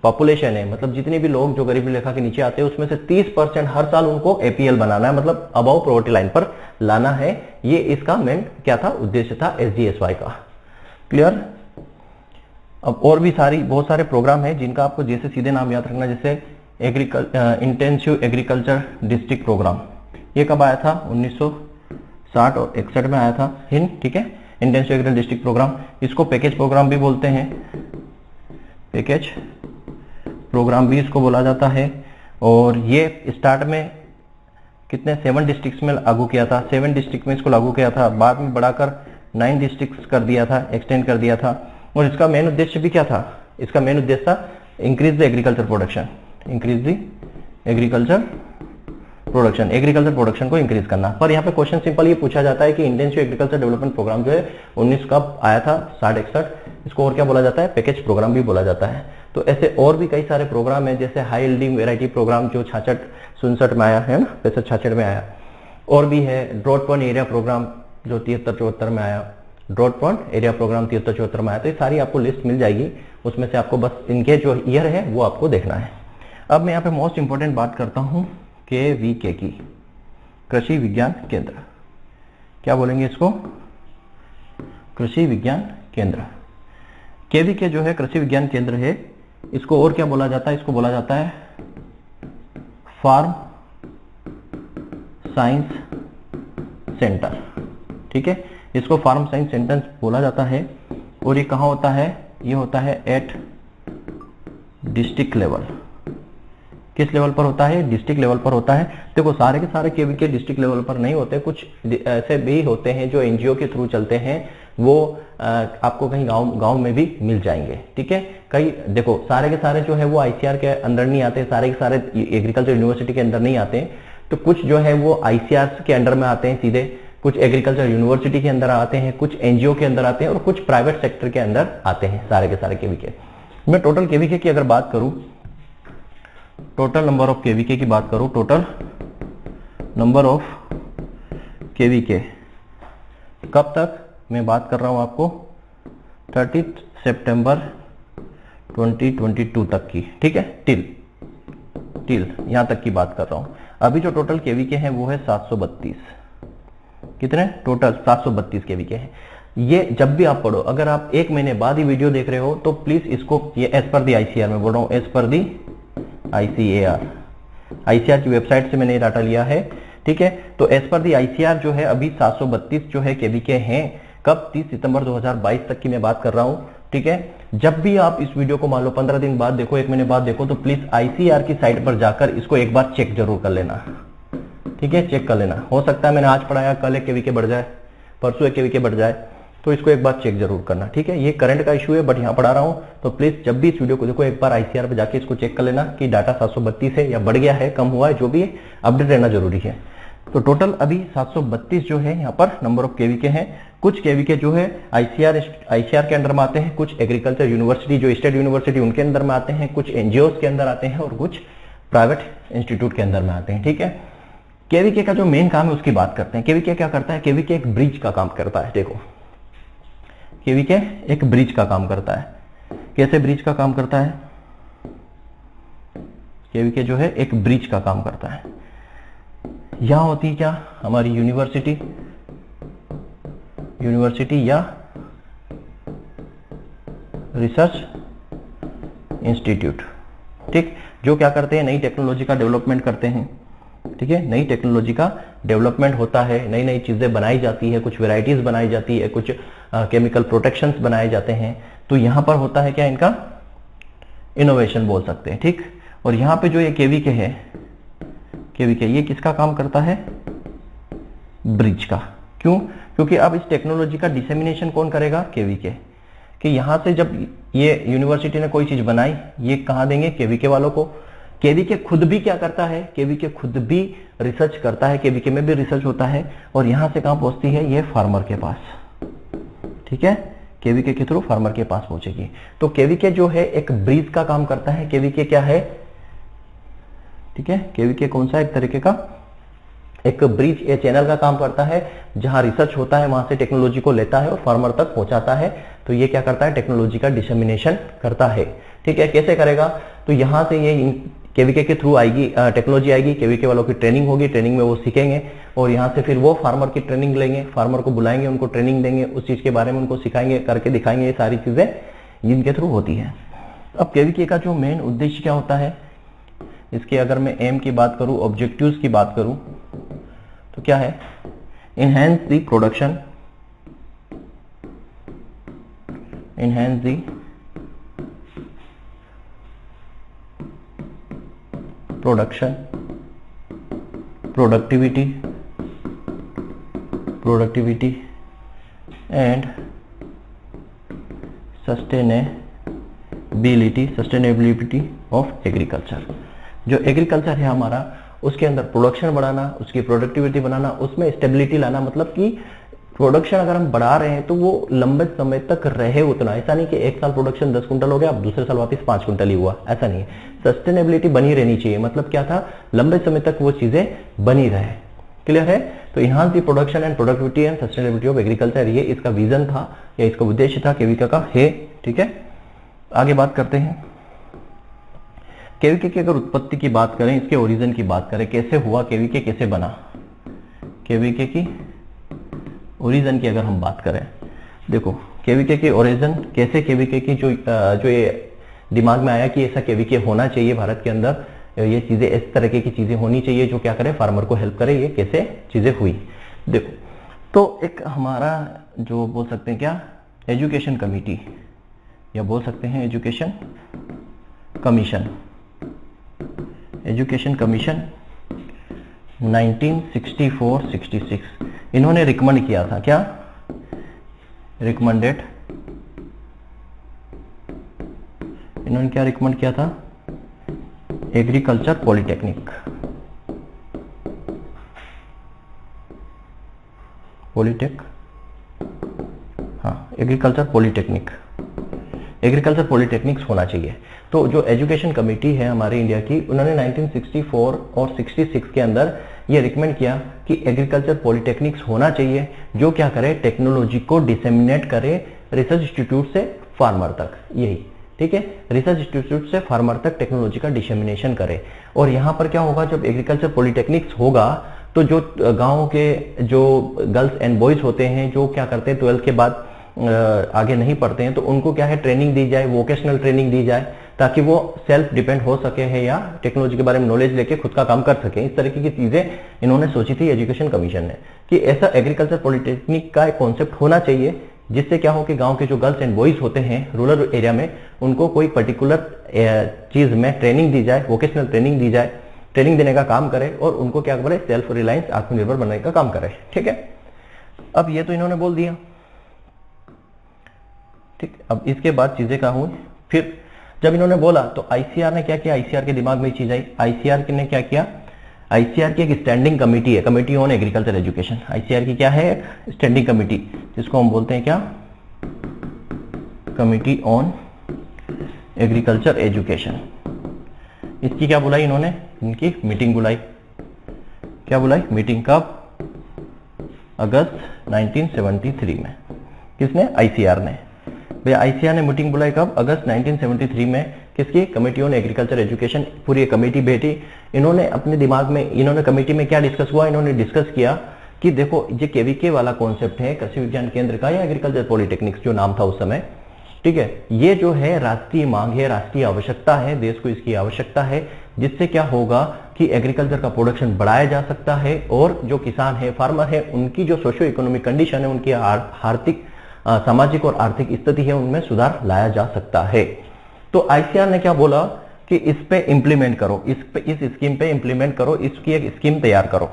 पॉपुलेशन है, मतलब जितने भी लोग जो गरीबी रेखा के नीचे आते हैं उसमें से 30% हर साल उनको एपीएल बनाना है, मतलब अबव पॉवर्टी लाइन पर लाना है। ये इसका मेन क्या था, उद्देश्य था एसजीएसवाई का। क्लियर। अब और भी बहुत सारे प्रोग्राम है जिनका आपको जैसे सीधे नाम याद रखना, जैसे इंटेंसिव एग्रीकल्चर डिस्ट्रिक्ट प्रोग्राम, ये कब आया था, 1960 और 61 में आया था हिंद, ठीक है। इंटेंसिव एग्रीकल्चर डिस्ट्रिक्ट प्रोग्राम, इसको पैकेज प्रोग्राम भी बोलते हैं, पैकेज प्रोग्राम भी इसको बोला जाता है। और ये स्टार्ट में कितने 7 डिस्ट्रिक्ट्स में लागू किया था, 7 डिस्ट्रिक्ट में इसको लागू किया था, बाद में बढ़ाकर 9 डिस्ट्रिक्ट्स कर दिया था, एक्सटेंड कर दिया था। और इसका मेन उद्देश्य भी क्या था, इसका मेन उद्देश्य था increase the agriculture production, increase the agriculture production, agriculture production को इंक्रीज करना। पर यहाँ पे क्वेश्चन सिंपल ये पूछा जाता है कि इंटेंसिव एग्रीकल्चर डेवलपमेंट प्रोग्राम जो है 19 कब आया था, 60-61, इसको और क्या बोला जाता है, पैकेज प्रोग्राम भी बोला जाता है। तो ऐसे और भी कई सारे प्रोग्राम है, जैसे हाई यील्डिंग वेराइटी प्रोग्राम जो 66-67 में आया है ना, 65-66 में आया। और भी है ड्रॉट प्रोन एरिया प्रोग्राम जो 73-74 में आया, ड्रॉट प्रोन एरिया प्रोग्राम 73-74 में आया। तो ये सारी आपको लिस्ट मिल जाएगी, उसमें से आपको बस इनके जो ईयर है वो आपको देखना है। अब मैं यहाँ पे मोस्ट इंपोर्टेंट बात करता हूँ KVK की, कृषि विज्ञान केंद्र, क्या बोलेंगे इसको, कृषि विज्ञान केंद्र। KVK जो है कृषि विज्ञान केंद्र है, इसको और क्या बोला जाता है, इसको बोला जाता है फार्म साइंस सेंटर, ठीक है। इसको फार्म साइंस सेंटर बोला जाता है। और ये कहाँ होता है, ये होता है एट डिस्ट्रिक्ट लेवल। किस लेवल पर होता है, डिस्ट्रिक्ट लेवल पर होता है। देखो सारे के सारे KVK डिस्ट्रिक्ट लेवल पर नहीं होते, कुछ ऐसे भी होते हैं जो एनजीओ के थ्रू चलते हैं, वो आपको कहीं गांव में भी मिल जाएंगे, ठीक है। कई देखो सारे के सारे जो है वो ICAR के अंदर नहीं आते, सारे के सारे एग्रीकल्चर यूनिवर्सिटी के अंदर नहीं आते, तो कुछ जो है वो ICAR के अंडर में आते हैं सीधे, कुछ एग्रीकल्चर यूनिवर्सिटी के अंदर आते हैं, कुछ एनजीओ के अंदर आते हैं और कुछ प्राइवेट सेक्टर के अंदर आते हैं, सारे के सारे KVK। मैं टोटल KVK की अगर बात करूं, टोटल नंबर ऑफ KVK की बात करूं, टोटल नंबर ऑफ KVK कब तक मैं बात कर रहा हूं आपको, 30 सितंबर 2022 तक की, ठीक है, टिल यहां तक की बात कर रहा हूं। अभी जो टोटल KVK है वो है 732, कितने टोटल 732 KVK है। ये जब भी आप पढ़ो, अगर आप 1 महीने बाद ही वीडियो देख रहे हो तो प्लीज इसको, ये एज पर दी ICAR में बोल रहा हूं, एज पर दी ICAR की वेबसाइट से मैंने ये डाटा लिया है, ठीक है। तो एज पर दी ICAR जो है अभी 732 जो है KVK हैं, कब 30 सितंबर 2022 तक की मैं बात कर रहा हूं, ठीक है। जब भी आप इस वीडियो को मान लो 15 दिन बाद देखो, 1 महीने बाद देखो, तो प्लीज ICAR की साइट पर जाकर इसको एक बार चेक जरूर कर लेना, ठीक है, चेक कर लेना। हो सकता है मैंने आज पढ़ाया, कल एक KVK बढ़ जाए, परसों एक KVK बढ़ जाए, तो इसको एक बार चेक जरूर करना, ठीक है। ये करंट का इशू है बट यहाँ पढ़ा रहा हूँ, तो प्लीज जब भी इस वीडियो को देखो एक बार ICAR पे जाके इसको चेक कर लेना कि डाटा 732 है या बढ़ गया है, कम हुआ है, जो भी है अपडेट रहना जरूरी है। तो टोटल अभी 732 जो है यहाँ पर नंबर ऑफ KVK है। कुछ KVK जो है ICAR के अंदर में आते हैं, कुछ एग्रीकल्चर यूनिवर्सिटी जो स्टेट यूनिवर्सिटी उनके अंदर में आते हैं, कुछ NGOs के अंदर आते हैं और कुछ प्राइवेट इंस्टीट्यूट के अंदर में आते हैं, ठीक है। KVK का जो मेन काम है उसकी बात करते हैं। KVK क्या करता है, KVK एक ब्रिज का काम करता है। देखो KVK एक ब्रिज का काम करता है। कैसे ब्रिज का काम करता है, KVK जो है एक ब्रिज का काम करता है। यहां होती है क्या, हमारी यूनिवर्सिटी या रिसर्च इंस्टीट्यूट, ठीक, जो क्या करते हैं, नई टेक्नोलॉजी का डेवलपमेंट करते हैं, ठीक है। नई टेक्नोलॉजी का डेवलपमेंट होता है, नई नई चीजें बनाई जाती है, कुछ वेराइटीज बनाई जाती है, कुछ केमिकल प्रोटेक्शंस बनाए जाते हैं। तो यहां पर होता है क्या, इनका इनोवेशन बोल सकते हैं, ठीक। और यहां पे जो ये KVK है, KVK ये किसका काम करता है, ब्रिज का। क्यों, क्योंकि अब इस टेक्नोलॉजी का डिसेमिनेशन कौन करेगा, KVK। कि यहां से जब ये यूनिवर्सिटी ने कोई चीज बनाई, ये कहां देंगे, KVK वालों को। KVK खुद भी क्या करता है, KVK खुद भी रिसर्च करता है, KVK में भी रिसर्च होता है और यहां से कहां पहुंचती है, ये फार्मर के पास, ठीक है। KVK के थ्रू फार्मर के पास पहुंचेगी। तो KVK जो है एक ब्रिज का काम करता है। KVK क्या है, ठीक है, KVK कौन सा, एक तरीके का एक ब्रिज या चैनल का काम करता है, जहां रिसर्च होता है वहां से टेक्नोलॉजी को लेता है और फार्मर तक पहुंचाता है। तो ये क्या करता है, टेक्नोलॉजी का डिसेमिनेशन करता है। ठीक है, कैसे करेगा? तो यहाँ से ये केवीके के थ्रू आएगी, टेक्नोलॉजी आएगी, केवीके वालों की ट्रेनिंग होगी, ट्रेनिंग में वो सीखेंगे और यहाँ से फिर वो फार्मर की ट्रेनिंग लेंगे, फार्मर को बुलाएंगे, उनको ट्रेनिंग देंगे, उस चीज के बारे में उनको सिखाएंगे, करके दिखाएंगे। ये सारी चीजें इनके थ्रू होती है। अब केवीके का जो मेन उद्देश्य क्या होता है, इसके अगर मैं एम की बात करूं, ऑब्जेक्टिव्स की बात करूं, तो क्या है? enhance the production, enhance the production, productivity and sustainability of agriculture। जो एग्रीकल्चर है हमारा, उसके अंदर प्रोडक्शन बढ़ाना, उसकी प्रोडक्टिविटी बनाना, उसमें स्टेबिलिटी लाना, मतलब कि प्रोडक्शन अगर हम बढ़ा रहे हैं तो वो लंबे समय तक रहे उतना। ऐसा नहीं कि एक साल प्रोडक्शन 10 कुंटल हो गया, अब दूसरे साल वापस 5 कुंटल ही हुआ, ऐसा नहीं है। सस्टेनेबिलिटी बनी रहनी चाहिए, मतलब क्या था, लंबे समय तक वो चीजें बनी रहे। क्लियर है? तो यहाँ की production and productivity and sustainability of agriculture, ये इसका विजन था या इसका उद्देश्य था केवीके का है। ठीक है, आगे बात करते हैं। केवीके की अगर उत्पत्ति की बात करें, इसके ओरिजिन की बात करें, कैसे हुआ केवीके, कैसे बना, केवीके की ओरिजिन की अगर हम बात करें, देखो केवीके की ओरिजिन कैसे, केवीके की जो ये दिमाग में आया कि ऐसा केवीके होना चाहिए भारत के अंदर, ये चीजें इस तरह की चीजें होनी चाहिए जो क्या करे, फार्मर को हेल्प करे, ये कैसे चीजें हुई। देखो, तो एक हमारा जो बोल सकते हैं क्या, एजुकेशन कमिटी या बोल सकते हैं एजुकेशन कमीशन, एजुकेशन कमीशन 1964-66 इन्होंने रिकमेंड किया था, क्या रिकमेंडेड, इन्होंने क्या रिकमेंड किया था, एग्रीकल्चर पॉलिटेक्निक, हाँ एग्रीकल्चर पॉलिटेक्निक, एग्रीकल्चर पॉलिटेक्निक्स होना चाहिए। तो जो एजुकेशन कमेटी है हमारे इंडिया की, उन्होंने 1964 और 66 के अंदर ये रिकमेंड किया कि एग्रीकल्चर पॉलिटेक्निक्स होना चाहिए, जो क्या करे, टेक्नोलॉजी को डिसेमिनेट करे रिसर्च इंस्टीट्यूट से फार्मर तक, यही ठीक है, रिसर्च इंस्टीट्यूट से फार्मर तक टेक्नोलॉजी का डिसेमिनेशन करे। और यहाँ पर क्या होगा, जब एग्रीकल्चर पॉलिटेक्निक्स होगा तो जो गाँव के जो गर्ल्स एंड बॉयज होते हैं, जो क्या करते हैं 12th के बाद आगे नहीं पढ़ते हैं, तो उनको क्या है, ट्रेनिंग दी जाए, वोकेशनल ट्रेनिंग दी जाए, ताकि वो सेल्फ डिपेंड हो सके है या टेक्नोलॉजी के बारे में नॉलेज लेके खुद का काम कर सके। इस तरीके की चीजें इन्होंने सोची थी एजुकेशन कमीशन ने, कि ऐसा एग्रीकल्चर पॉलिटेक्निक का एक कॉन्सेप्ट होना चाहिए, जिससे क्या हो कि गांव के जो गर्ल्स एंड बॉयज होते हैं रूरल एरिया में, उनको कोई पर्टिकुलर चीज में ट्रेनिंग दी जाए, वोकेशनल ट्रेनिंग दी जाए, ट्रेनिंग देने का काम करे और उनको क्या करे, सेल्फ रिलायंस, आत्मनिर्भर बनने का काम करे। ठीक है, अब ये तो इन्होंने बोल दिया, ठीक। अब इसके बाद चीजें क्या हुई, फिर जब इन्होंने बोला तो आईसीआर ने क्या किया, आईसीआर के दिमाग में चीज आई, आईसीआर ने क्या किया, आईसीआर की एक स्टैंडिंग कमेटी है, committee on agriculture education. ICR की क्या है, स्टैंडिंग कमेटी, जिसको हम बोलते हैं क्या, कमेटी ऑन एग्रीकल्चर एजुकेशन। इसकी क्या बुलाई इन्होंने, इनकी मीटिंग बुलाई, क्या बुलाई मीटिंग, कब, अगस्त 1973 में। किसने, आईसीआर ने। भैया आईसीआर ने मीटिंग बुलाई कब, अगस्त 1973 में, किसकी, कमेटी ऑन एग्रीकल्चर एजुकेशन। पूरी कमेटी बैठी, इन्होंने अपने दिमाग में, इन्होंने कमेटी में क्या डिस्कस हुआ, इन्होंने डिस्कस किया कि देखो ये केवीके वाला कॉन्सेप्ट है, कृषि विज्ञान केंद्र का या एग्रीकल्चर पॉलिटेक्निक्स जो नाम था उस समय, ठीक है, ये जो है राष्ट्रीय मांग है, राष्ट्रीय आवश्यकता है, देश को इसकी आवश्यकता है, जिससे क्या होगा कि एग्रीकल्चर का प्रोडक्शन बढ़ाया जा सकता है और जो किसान है, फार्मर है, उनकी जो सोशियो इकोनॉमिक कंडीशन है, उनकी आर्थिक, सामाजिक और आर्थिक स्थिति है, उनमें सुधार लाया जा सकता है। तो आईसीआर ने क्या बोला कि इस पे इंप्लीमेंट करो, इस स्कीम पे इंप्लीमेंट करो, इसकी एक स्कीम तैयार करो।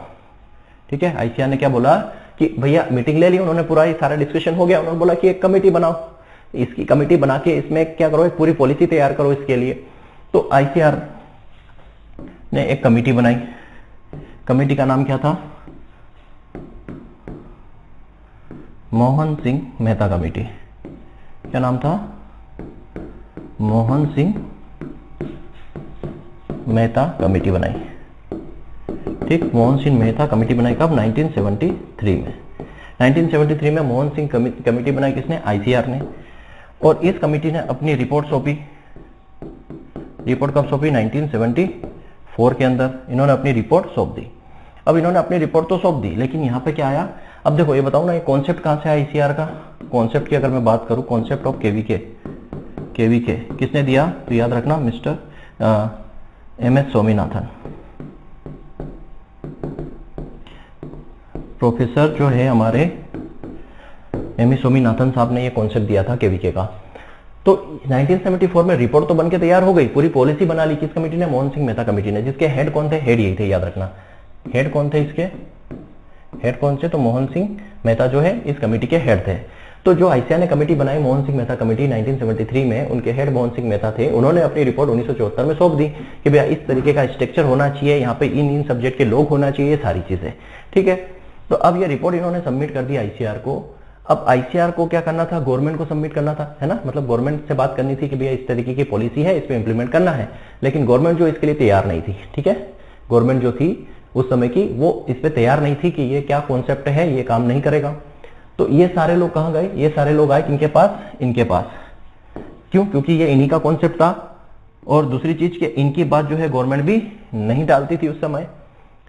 ठीक है, आईसीआर ने क्या बोला कि भैया मीटिंग ले ली उन्होंने, पूरा ये सारा डिस्कशन हो गया, उन्होंने बोला कि एक कमेटी बनाओ, इसकी कमेटी बना के इसमें क्या करो, एक पूरी पॉलिसी तैयार करो इसके लिए। तो आईसीआर ने एक कमेटी बनाई, कमेटी का नाम क्या था, मोहन सिंह मेहता कमेटी। क्या नाम था, मोहन सिंह मेहता कमेटी बनाई। ठीक, मोहन सिंह मेहता कमेटी बनाई कब, 1973 में। 1973 में मोहन सिंह कमेटी बनाई, किसने, आईसीआर ने। और इस कमेटी ने अपनी रिपोर्ट सौंपी, रिपोर्ट कब सौंपी? 1974 के अंदर इन्होंने अपनी रिपोर्ट सौंप दी। अब इन्होंने अपनी रिपोर्ट तो सौंप दी, लेकिन यहाँ पे क्या आया? अब देखो ये बताओ ना, ये कॉन्सेप्ट कहाँ से आया ICR का? कॉन्सेप्ट की अगर मैं बात करूँ, कॉन्सेप्ट ऑफ केवीके किसने दिया? तो याद रखना मिस्टर MS स्वामीनाथन, प्रोफेसर जो है हमारे MS स्वामीनाथन साहब ने ये कॉन्सेप्ट दिया था केवीके का। तो 1974 में रिपोर्ट तो बनके तैयार हो गई, पूरी पॉलिसी बना ली। किस कमेटी ने? मोहन सिंह मेहता कमेटी ने, जिसके हेड कौन थे? हेड यही थे, याद रखना। हेड कौन थे इसके? हेड कौन से? तो मोहन सिंह मेहता जो है इस कमेटी के हेड थे। तो जो ICR ने कमेटी बनाई, मोहन सिंह मेहता कमेटी, 1973 में उनके हेड मोहन सिंह मेहता थे। उन्होंने अपनी रिपोर्ट 1974 में सौंप दी कि भैया इस तरीके का स्ट्रक्चर होना चाहिए, यहाँ पे इन सब्जेक्ट के लोग होना चाहिए, सारी चीजें, ठीक है। तो अब ये रिपोर्ट इन्होंने सबमिट कर दी ICR को। अब ICR को क्या करना था? गवर्नमेंट को सबमिट करना था, है ना। मतलब गवर्नमेंट से बात करनी थी कि भैया इस तरीके की पॉलिसी है, इस पे इंप्लीमेंट करना है। लेकिन गवर्नमेंट जो इसके लिए तैयार नहीं थी, ठीक है। गवर्नमेंट जो थी उस समय की, वो इस पे तैयार नहीं थी कि ये क्या कॉन्सेप्ट है, ये काम नहीं करेगा। तो ये सारे लोग कहाँ गए? ये सारे लोग आए किनके पास? इनके पास। क्यों? क्योंकि ये इन्हीं का कॉन्सेप्ट था। और दूसरी चीज कि इनकी बात जो है गवर्नमेंट भी नहीं डालती थी उस समय,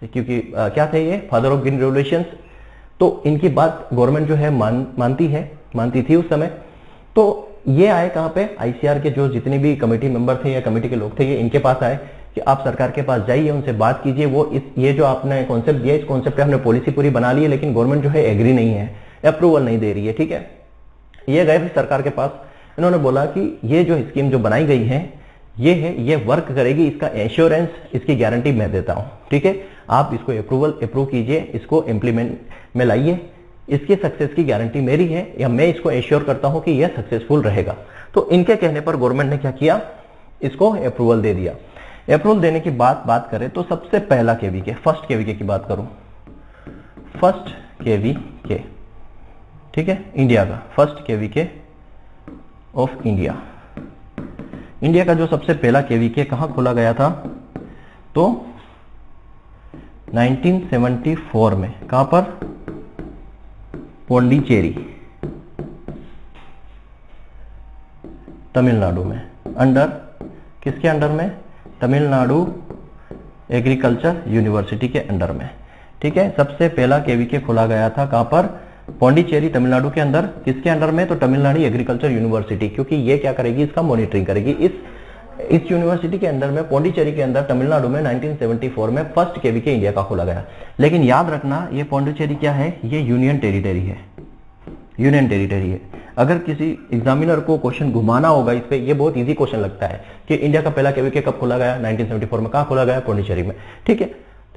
क्योंकि क्या थे ये? Father of green revolutions. तो इनकी बात गवर्नमेंट जो है मानती थी उस समय। तो ये आए कहाँ पे? ICR के जो जितने भी कमेटी मेंबर थे या कमेटी के लोग थे, ये इनके पास आए कि आप सरकार के पास जाइए, उनसे बात कीजिए। वो ये जो आपने कॉन्सेप्ट दिया, इस कॉन्सेप्ट पे हमने पॉलिसी पूरी बना ली है, लेकिन गवर्नमेंट जो है एग्री नहीं है, अप्रूवल नहीं दे रही है, ठीक है। ये गए सरकार के पास, इन्होंने बोला कि ये जो स्कीम जो बनाई गई है, ये वर्क करेगी, इसका एश्योरेंस, इसकी गारंटी मैं देता हूं, ठीक है। आप इसको अप्रूव कीजिए, इसको इम्प्लीमेंट में लाइए, इसकी सक्सेस की गारंटी मेरी है, या मैं इसको एश्योर करता हूं कि यह सक्सेसफुल रहेगा। तो इनके कहने पर गवर्नमेंट ने क्या किया? इसको अप्रूवल दे दिया। अप्रूवल देने की बात करें तो सबसे पहला केवीके, फर्स्ट केवीके की बात करूं, फर्स्ट केवीके, ठीक है, इंडिया का first KVK of India. India का जो सबसे पहला केवीके कहां खोला गया था? तो 1974 में। कहां पर? पौंडीचेरी, तमिलनाडु में। अंडर किसके अंडर में? तमिलनाडु एग्रीकल्चर यूनिवर्सिटी के अंडर में, ठीक है। सबसे पहला केवीके खोला गया था कहां पर? पौंडीचेरी, तमिलनाडु के अंदर। किसके अंडर में? तो तमिलनाडु एग्रीकल्चर यूनिवर्सिटी, क्योंकि ये क्या करेगी? इसका मॉनिटरिंग करेगी। इस यूनिवर्सिटी के अंदर में, पौंडीचेरी के अंदर, तमिलनाडु में 1974 में फर्स्ट केवीके इंडिया का खोला गया। लेकिन याद रखना, ये पौंडीचेरी क्या है? ये यूनियन टेरिटरी है, यूनियन टेरिटरी है। अगर किसी एग्जामिनर को क्वेश्चन घुमाना होगा इस पे, ये बहुत इजी क्वेश्चन लगता है कि इंडिया का पहला केवीके कब खोला गया? 1974 में। कहां खोला गया? पौंडीचेरी में, ठीक है।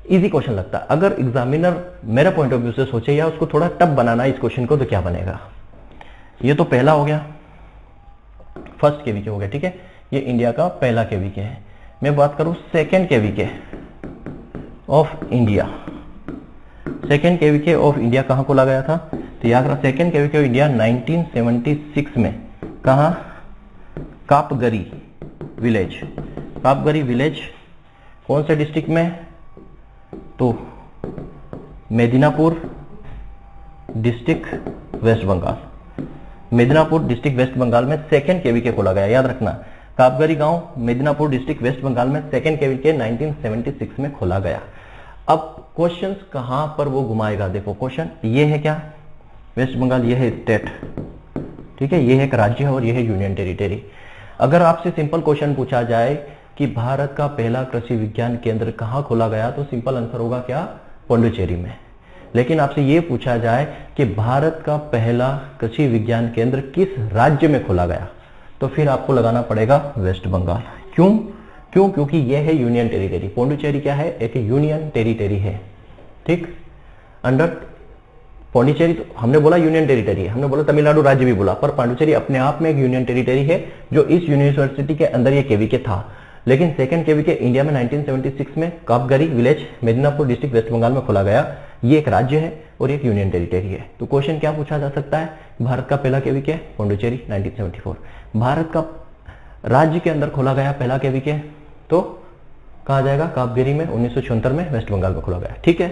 इजी क्वेश्चन लगता है। अगर एग्जामिनर मेरा पॉइंट ऑफ व्यू से सोचे या उसको थोड़ा टफ बनाना है इस क्वेश्चन को, तो क्या बनेगा? ये तो पहला हो गया, फर्स्ट केवीके हो गया, ठीक है। ये इंडिया का पहला केवीके है। मैं बात करूं second KVK of India. Second KVK of India कहां खोला गया था? तो याद रखना, सेकेंड केवीके ऑफ इंडिया 1976 में। कहां? कापगरी विलेज। कापगरी विलेज कौन से डिस्ट्रिक्ट में? तो Medinipur district waste Bengal. Medinipur district waste Bengal में सेकेंड केवीके खोला गया, याद रखना। कापगरी गांव, मेदिनीपुर डिस्ट्रिक्ट वेस्ट बंगाल में सेकेंड केवीके 1976 में खोला गया। अब क्वेश्चंस कहां पर वो घुमाएगा? देखो क्वेश्चन ये है क्या? वेस्ट बंगाल ये है स्टेट, ठीक है, ये है एक राज्य है और ये है यूनियन टेरिटरी। अगर आपसे सिंपल क्वेश्चन पूछा जाए कि भारत का पहला कृषि विज्ञान केंद्र कहां खोला गया, तो सिंपल आंसर होगा क्या? पौंडीचेरी में। लेकिन आपसे यह पूछा जाए कि भारत का पहला कृषि विज्ञान केंद्र किस राज्य में खोला गया, तो फिर आपको लगाना पड़ेगा वेस्ट बंगाल। क्यों? क्योंकि यह है यूनियन टेरिटरी। पौंडीचेरी क्या है? एक यूनियन टेरिटरी है, ठीक। अंडर पौंडीचेरी तो हमने बोला यूनियन टेरिटरी है, हमने बोला तमिलनाडु राज्य भी बोला, पर पौंडीचेरी अपने आप में एक यूनियन टेरिटरी है, जो इस यूनिवर्सिटी के अंदर ये केवीके था। लेकिन सेकंड केवीके इंडिया में 1976 में Kapgari village, Medinipur district waste Bengal में खोला गया। ये एक राज्य है और एक यूनियन टेरिटरी है। तो क्वेश्चन क्या पूछा जा सकता है? भारत का पहला केवीके पौंडीचेरी 1974। भारत का राज्य के अंदर खोला गया पहला केवीके, तो कहा जाएगा कापगरी में 1976 में वेस्ट बंगाल में खोला गया, ठीक है।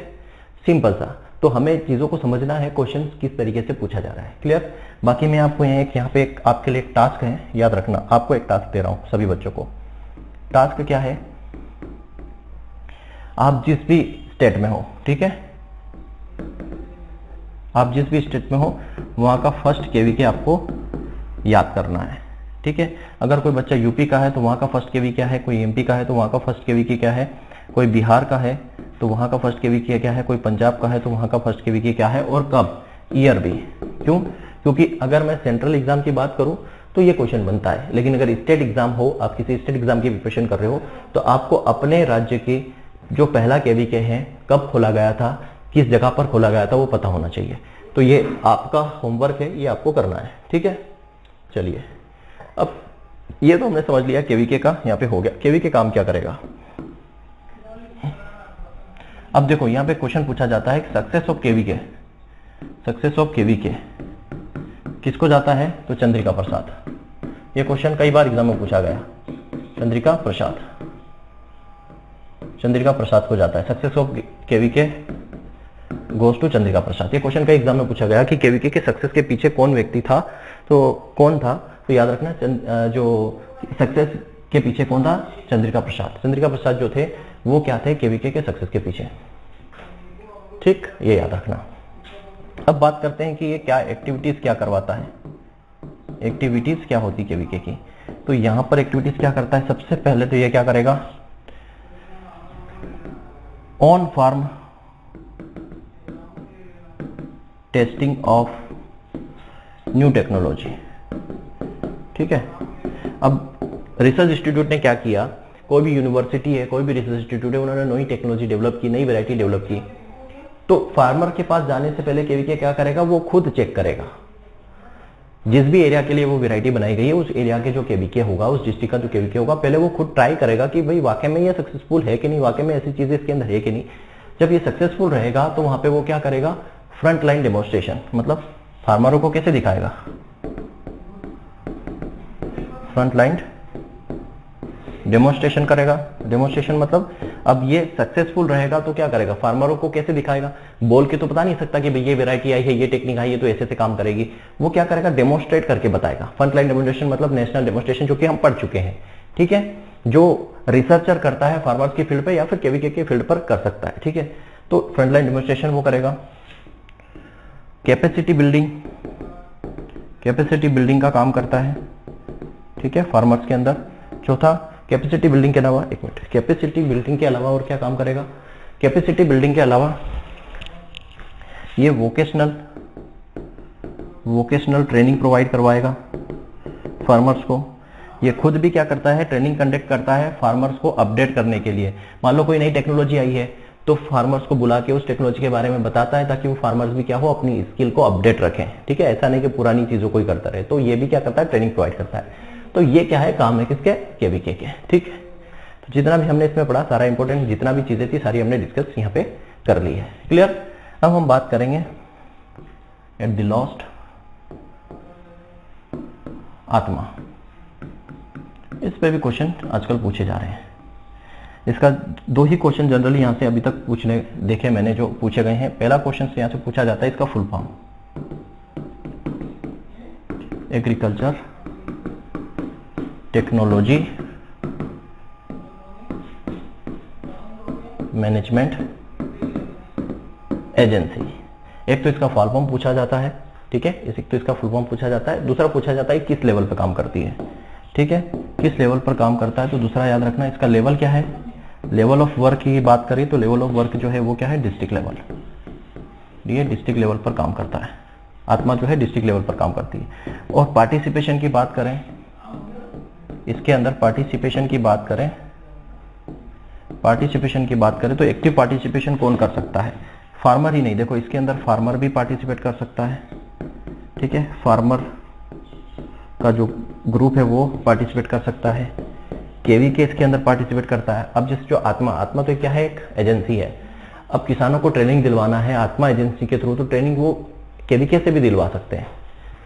सिंपल सा। तो हमें चीजों को समझना है, क्वेश्चन किस तरीके से पूछा जा रहा है, क्लियर। बाकी मैं आपको यहाँ पे आपके लिए एक टास्क है, याद रखना। आपको एक टास्क दे रहा हूँ सभी बच्चों को। टास्क क्या है, आप जिस भी स्टेट में हो, ठीक है, आप जिस भी स्टेट में हो वहां का फर्स्ट केवीके आपको याद करना है, ठीक है। अगर कोई बच्चा यूपी का है तो वहां का फर्स्ट केवी क्या है, कोई एमपी का है तो वहां का फर्स्ट केवीके क्या है, कोई बिहार का है तो वहां का फर्स्ट केवीके क्या है, कोई पंजाब का है तो वहां का फर्स्ट केवीके क्या है, और कब, ईयर भी। क्यों? क्योंकि अगर मैं सेंट्रल एग्जाम की बात करूं तो ये क्वेश्चन बनता है, लेकिन अगर स्टेट एग्जाम हो, आप किसी स्टेट एग्जाम की प्रिपरेशन कर रहे हो, तो आपको अपने राज्य की जो पहला केवीके है, कब खोला गया था, किस जगह पर खोला गया था, वो पता होना चाहिए। तो ये आपका होमवर्क है, ये आपको करना है, ठीक है। चलिए, अब ये तो हमने समझ लिया केवीके का, यहाँ पे हो गया। केवीके काम क्या करेगा, अब देखो यहाँ पे क्वेश्चन पूछा जाता है success of KVK, success of KVK किसको जाता है, तो चंद्रिका प्रसाद। ये क्वेश्चन कई बार एग्जाम में पूछा गया, चंद्रिका प्रसाद, चंद्रिका प्रसाद को जाता है, success of KVK goes to Chandrika Prasad. ये क्वेश्चन कई एग्जाम में पूछा गया कि केवीके के सक्सेस के पीछे कौन व्यक्ति था, तो कौन था, तो याद रखना जो सक्सेस के पीछे कौन था, चंद्रिका प्रसाद। चंद्रिका प्रसाद जो थे वो क्या थे, केवीके के सक्सेस के पीछे, ठीक, ये याद रखना। अब बात करते हैं कि ये क्या एक्टिविटीज क्या करवाता है, एक्टिविटीज क्या होती केवीके की। तो यहां पर एक्टिविटीज क्या करता है, सबसे पहले तो ये क्या करेगा, on farm testing of new technology, ठीक है। अब रिसर्च इंस्टीट्यूट ने क्या किया, कोई भी यूनिवर्सिटी है, कोई भी रिसर्च इंस्टीट्यूट है, उन्होंने नई टेक्नोलॉजी डेवलप की, नई वैरायटी डेवलप की, तो फार्मर के पास जाने से पहले केवीके क्या करेगा, वो खुद चेक करेगा जिस भी एरिया के लिए वो वैरायटी बनाई गई है, उस एरिया के जो केवीके होगा, उस डिस्ट्रिक्ट का जो केवीके होगा, पहले वो खुद ट्राई करेगा कि भाई वाकई में ये सक्सेसफुल है कि नहीं, वाकई में ऐसी चीजें इसके अंदर है कि नहीं। जब ये सक्सेसफुल रहेगा तो वहां पे वो क्या करेगा, फ्रंट लाइन डेमोन्स्ट्रेशन, मतलब फार्मरों को कैसे दिखाएगा, फ्रंट लाइन डेमोन्स्ट्रेशन करेगा। डेमोन्स्ट्रेशन मतलब अब ये सक्सेसफुल रहेगा तो क्या करेगा, फार्मरों को कैसे दिखाएगा, बोल के तो बता नहीं सकता कि भाई ये वैरायटी आई है, ये टेक्निक आई है तो ऐसे से काम करेगी, वो क्या करेगा, डेमोन्स्ट्रेट करके बताएगा। फ्रंट लाइन डेमोन्स्ट्रेशन मतलब नेशनल डेमोन्स्ट्रेशन, जो कि हम पढ़ चुके हैं, ठीक है, जो रिसर्चर करता है फार्मर्स की फील्ड पे या फिर केवीके की फील्ड पर कर सकता है, ठीक है। तो फ्रंट लाइन डेमोन्स्ट्रेशन वो करेगा। कैपेसिटी बिल्डिंग, कैपेसिटी बिल्डिंग का काम करता है, ठीक है, फार्मर्स के अंदर। चौथा, कैपेसिटी बिल्डिंग के अलावा, एक मिनट, कैपेसिटी बिल्डिंग के अलावा और क्या काम करेगा, कैपेसिटी बिल्डिंग के अलावा ये वोकेशनल ट्रेनिंग प्रोवाइड करवाएगा फार्मर्स को। ये खुद भी क्या करता है, ट्रेनिंग कंडक्ट करता है फार्मर्स को अपडेट करने के लिए। मान लो कोई नई टेक्नोलॉजी आई है तो फार्मर्स को बुला के उस टेक्नोलॉजी के बारे में बताता है, ताकि वो फार्मर्स भी क्या हो, अपनी स्किल को अपडेट रखें, ठीक है, ऐसा नहीं कि पुरानी चीजों को ही करता रहे। तो ये भी क्या करता है, ट्रेनिंग प्रोवाइड करता है। तो ये क्या है, काम है किसके, केवीके के, ठीक है। तो जितना भी हमने इसमें पढ़ा, सारा इंपॉर्टेंट जितना भी चीजें थी सारी हमने डिस्कस यहाँ पे कर ली है, क्लियर। अब हम बात करेंगे एट द लास्ट आत्मा। इस पे भी क्वेश्चन आजकल पूछे जा रहे हैं। इसका दो ही क्वेश्चन जनरली यहां से अभी तक पूछने देखे मैंने, जो पूछे गए हैं। पहला क्वेश्चन यहां से पूछा जाता है, इसका full form, agriculture technology management agency. एक तो इसका फुल फॉर्म पूछा जाता है, ठीक है, एक तो इसका फुल फॉर्म पूछा जाता है। दूसरा पूछा जाता है किस लेवल पर काम करती है, ठीक है, किस लेवल पर काम करता है। तो दूसरा याद रखना, इसका लेवल क्या है, लेवल ऑफ वर्क की बात करें तो लेवल ऑफ वर्क जो है वो क्या है, डिस्ट्रिक्ट लेवल। ये डिस्ट्रिक्ट लेवल पर काम करता है, आत्मा जो है डिस्ट्रिक्ट लेवल पर काम करती है। और पार्टिसिपेशन की बात करें, इसके अंदर पार्टिसिपेशन की बात करें, पार्टिसिपेशन की बात करें तो एक्टिव पार्टिसिपेशन कौन कर सकता है, फार्मर ही नहीं, देखो इसके अंदर फार्मर भी पार्टिसिपेट कर सकता है, ठीक है, फार्मर का जो ग्रुप है वो पार्टिसिपेट कर सकता है, केवीके इसके अंदर पार्टिसिपेट करता है। अब जैसे जो आत्मा तो क्या है, एक एजेंसी है। अब किसानों को ट्रेनिंग दिलवाना है आत्मा एजेंसी के थ्रू, तो ट्रेनिंग वो केवीके से भी दिलवा सकते हैं,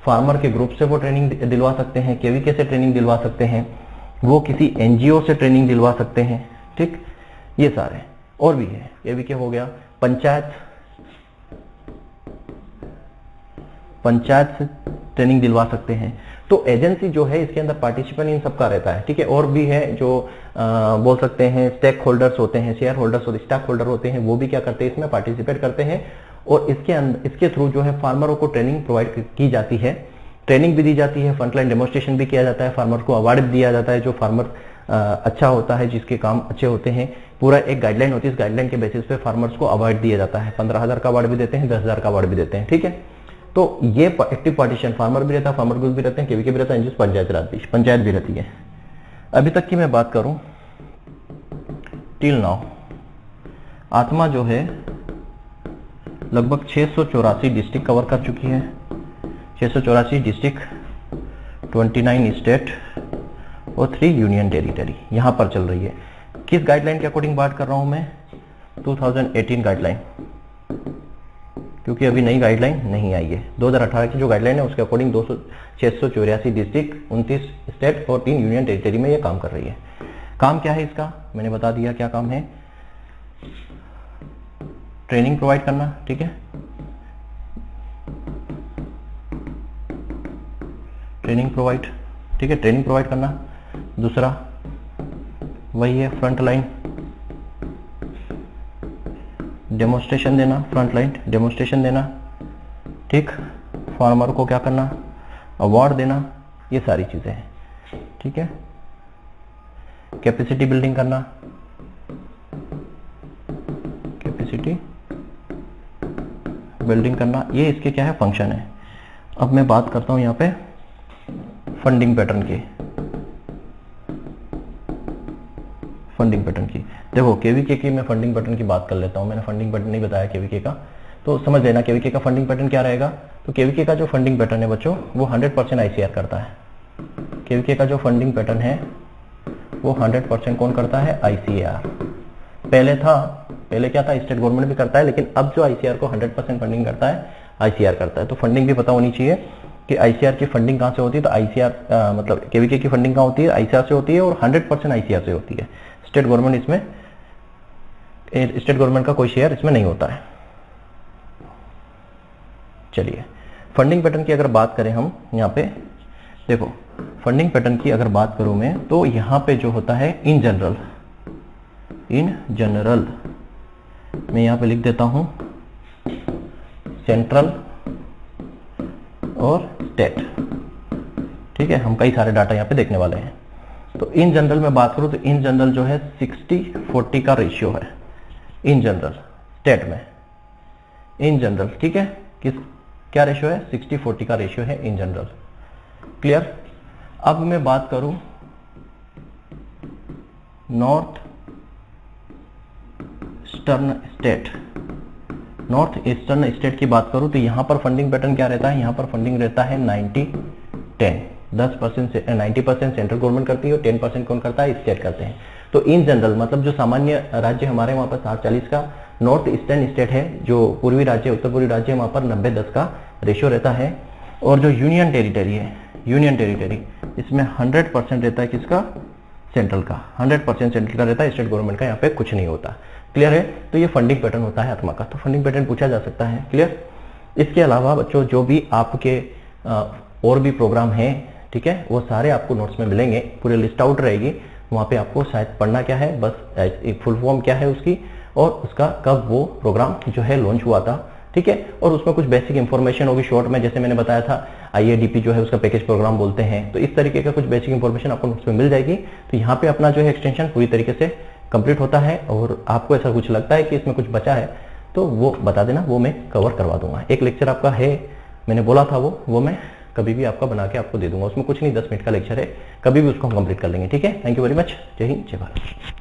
फार्मर के ग्रुप से वो ट्रेनिंग दिलवा सकते हैं, केवीके से ट्रेनिंग दिलवा सकते हैं, वो किसी एनजीओ से ट्रेनिंग दिलवा सकते हैं, ठीक, ये सारे और भी है। केवीके हो गया, पंचायत से ट्रेनिंग दिलवा सकते हैं। तो एजेंसी जो है इसके अंदर पार्टिसिपेंट इन सबका रहता है, ठीक है। और भी है जो बोल सकते हैं स्टेक होल्डर्स होते हैं, शेयर होल्डर्स और स्टॉक होल्डर होते हैं, वो भी क्या करते हैं, इसमें पार्टिसिपेट करते हैं। और इसके थ्रू जो है फार्मरों को ट्रेनिंग प्रोवाइड की जाती है, ट्रेनिंग भी दी जाती है, फ्रंटलाइन डेमोन्स्ट्रेशन भी किया जाता है, फार्मर को अवार्ड भी दिया जाता है जो फार्मर अच्छा होता है, जिसके काम अच्छे होते हैं। पूरा एक गाइडलाइन होती है, इस गाइडलाइन के बेसिस पे फार्मर्स को अवार्ड दिया जाता है। 15,000 का अवार्ड भी देते हैं, 10,000 का अवार्ड भी देते हैं, ठीक है। तो ये एक्टिव पार्टिसिपेंट फार्मर भी रहता है, फार्मर ग्रुप भी रहते हैं, केवीके भी रहता है, पंचायत भी रहती है। अभी तक की मैं बात करूं टिल नाउ, आत्मा जो है लगभग 684 डिस्ट्रिक्ट कवर कर चुकी है। 684 डिस्ट्रिक्ट, 29 स्टेट और 3 यूनियन टेरिटरी यहां पर चल रही है। किस गाइडलाइन के अकॉर्डिंग बात कर रहा हूं मैं? 2018 गाइडलाइन, क्योंकि अभी नई गाइडलाइन नहीं आई है। 2018 की जो गाइडलाइन है उसके अकॉर्डिंग 684 डिस्ट्रिक्ट, 29 स्टेट और 3 यूनियन टेरिटरी में ये काम कर रही है। काम क्या है इसका? मैंने बता दिया क्या काम है। ट्रेनिंग प्रोवाइड करना, ठीक है, ट्रेनिंग प्रोवाइड, ठीक है, ट्रेनिंग प्रोवाइड करना। दूसरा वही है फ्रंट लाइन डेमोन्स्ट्रेशन देना, फ्रंट लाइन डेमोन्स्ट्रेशन देना, ठीक। फार्मर को क्या करना? अवार्ड देना, ये सारी चीजें हैं, ठीक है। कैपेसिटी बिल्डिंग करना, कैपेसिटी बिल्डिंग करना, ये इसके क्या है? फंक्शन है। अब मैं बात करता हूं यहां पे फंडिंग पैटर्न की। फंडिंग पैटर्न की देखो, केवीके की मैं फंडिंग पैटर्न की बात कर लेता हूं। मैंने फंडिंग पैटर्न नहीं बताया केवीके का, तो समझ लेना केवीके का फंडिंग पैटर्न क्या रहेगा। तो केवीके का जो फंडिंग पैटर्न है बच्चों, वो 100% आईसीआर करता है। केवीके का जो फंडिंग पैटर्न है वो 100% कौन करता है? आईसीआर। पहले क्या था? स्टेट गवर्नमेंट भी करता है, लेकिन अब जो आईसीआर को 100% फंडिंग करता है, आईसीआर करता है। तो फंडिंग भी पता होनी चाहिए कि आईसीआर की फंडिंग कहां से होती है। तो आईसीआर मतलब केवीके की फंडिंग कहां होती है? आईसीआर से होती है, और 100% आईसीआर से होती है। स्टेट गवर्नमेंट का कोई शेयर इसमें नहीं होता है। चलिए, फंडिंग पैटर्न की अगर बात करें हम, यहाँ पे देखो, फंडिंग पैटर्न की अगर बात करूं मैं, तो यहां पे जो होता है इन जनरल मैं यहां पे लिख देता हूं सेंट्रल और स्टेट, ठीक है। हम कई सारे डाटा यहां पे देखने वाले हैं। तो इन जनरल में बात करूं तो इन जनरल जो है 60-40 का रेशियो है इन जनरल। स्टेट में इन जनरल, ठीक है, क्या रेशियो है? 60-40 का रेशियो है इन जनरल। क्लियर? अब मैं बात करूं नॉर्थ ईस्टर्न स्टेट की बात करूं तो यहां पर फंडिंग पैटर्न क्या रहता है? यहां पर फंडिंग रहता है 90-10, 10% से 90% सेंट्रल गवर्नमेंट करती है और 10% कौन करता है? स्टेट करते हैं। तो इन जनरल मतलब जो सामान्य राज्य हमारे वहां पर 60-40 का नॉर्थ ईस्टर्न स्टेट है, जो पूर्वी राज्य, उत्तर पूर्वी राज्य, वहां पर 90-10 का रेशियो रहता है। और जो यूनियन टेरिटरी है, यूनियन टेरिटरी, इसमें 100% रहता है किसका? सेंट्रल का। 100% सेंट्रल का रहता है, स्टेट गवर्नमेंट का यहाँ पे कुछ नहीं होता। क्लियर है? तो ये फंडिंग पैटर्न होता है आत्मा का। तो फंडिंग पैटर्न पूछा जा सकता है। क्लियर? इसके अलावा बच्चों जो भी आपके और भी प्रोग्राम हैं, ठीक है, वो सारे आपको नोट्स में मिलेंगे, पूरी लिस्ट आउट रहेगी। वहां पे आपको शायद पढ़ना क्या है, बस एक फुल फॉर्म क्या है उसकी, और उसका कब वो प्रोग्राम जो है लॉन्च हुआ था, ठीक है। और उसमें कुछ बेसिक इंफॉर्मेशन होगी शॉर्ट में, जैसे मैंने बताया था IADP जो है उसका पैकेज प्रोग्राम बोलते हैं। तो इस तरीके का कुछ बेसिक इंफॉर्मेशन आपको नोट्स में मिल जाएगी। तो यहाँ पे अपना जो है एक्सटेंशन पूरी तरीके से कंप्लीट होता है। और आपको ऐसा कुछ लगता है कि इसमें कुछ बचा है तो वो बता देना, वो मैं कवर करवा दूंगा। एक लेक्चर आपका है, मैंने बोला था वो मैं कभी भी आपका बना के आपको दे दूंगा। उसमें कुछ नहीं, 10 मिनट का लेक्चर है, कभी भी उसको हम कंप्लीट कर लेंगे। ठीक है, थैंक यू वेरी मच। जय हिंद, जय भारत।